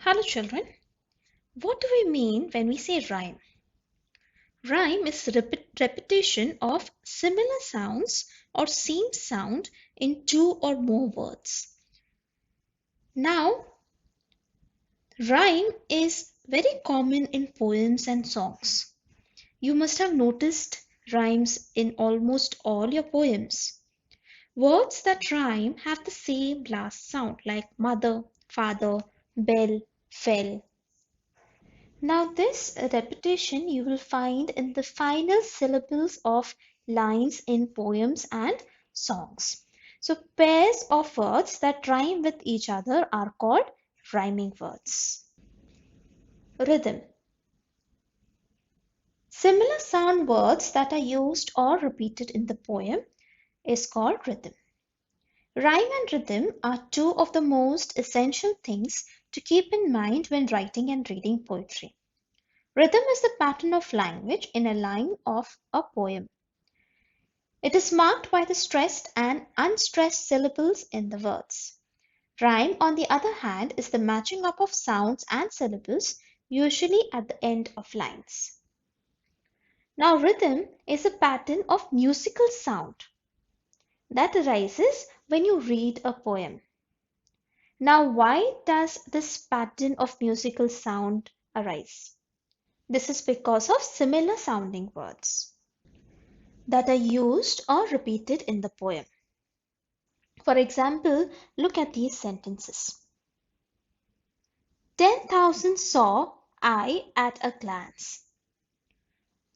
Hello children, what do we mean when we say rhyme? Rhyme is repetition of similar sounds or same sound in two or more words. Now, rhyme is very common in poems and songs. You must have noticed rhymes in almost all your poems. Words that rhyme have the same last sound like mother, father, bell, fell. Now this repetition you will find in the final syllables of lines in poems and songs. So pairs of words that rhyme with each other are called rhyming words. Rhythm. Similar sound words that are used or repeated in the poem is called rhythm. Rhyme and rhythm are two of the most essential things to keep in mind when writing and reading poetry. Rhythm is the pattern of language in a line of a poem. It is marked by the stressed and unstressed syllables in the words. Rhyme, on the other hand, is the matching up of sounds and syllables, usually at the end of lines. Now, rhythm is a pattern of musical sound that arises when you read a poem. Now, why does this pattern of musical sound arise? This is because of similar sounding words that are used or repeated in the poem. For example, look at these sentences. 10,000 saw I at a glance,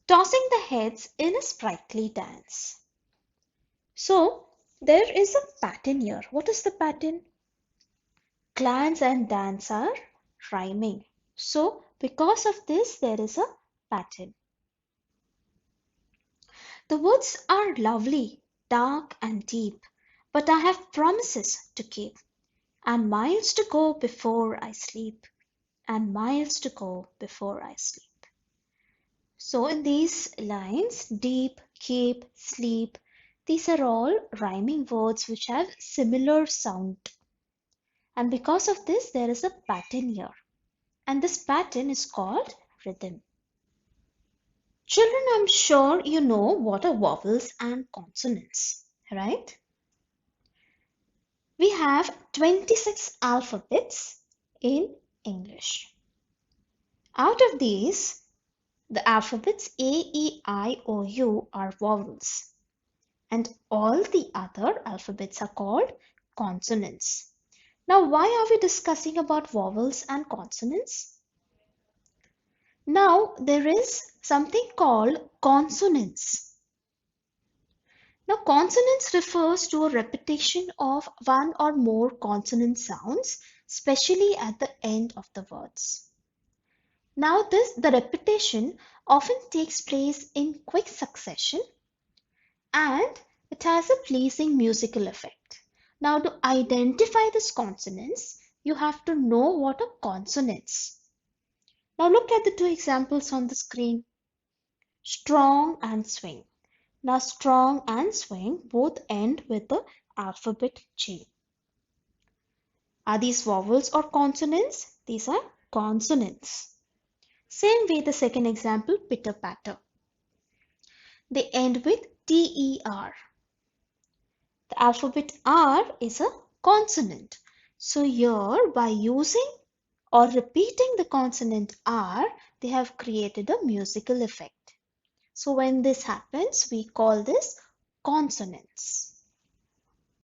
tossing the heads in a sprightly dance. So, there is a pattern here. What is the pattern? Glance and dance are rhyming. So, because of this, there is a pattern. The woods are lovely, dark and deep, but I have promises to keep, and miles to go before I sleep, and miles to go before I sleep. So in these lines, deep, keep, sleep, these are all rhyming words which have similar sound. And because of this, there is a pattern here. And this pattern is called rhythm. Children, I'm sure you know what are vowels and consonants, right? We have 26 alphabets in English. Out of these, the alphabets A, E, I, O, U are vowels, and all the other alphabets are called consonants. Now, why are we discussing about vowels and consonants? Now, there is something called consonance. Now, consonance refers to a repetition of one or more consonant sounds, especially at the end of the words. Now, the repetition often takes place in quick succession and it has a pleasing musical effect. Now, to identify this consonance, you have to know what are consonants. Now, look at the two examples on the screen. Strong and swing. Now, strong and swing both end with the alphabet J. Are these vowels or consonants? These are consonants. Same way the second example, pitter patter. They end with TER. The alphabet R is a consonant. So here by using or repeating the consonant R, they have created a musical effect. So when this happens, we call this consonance.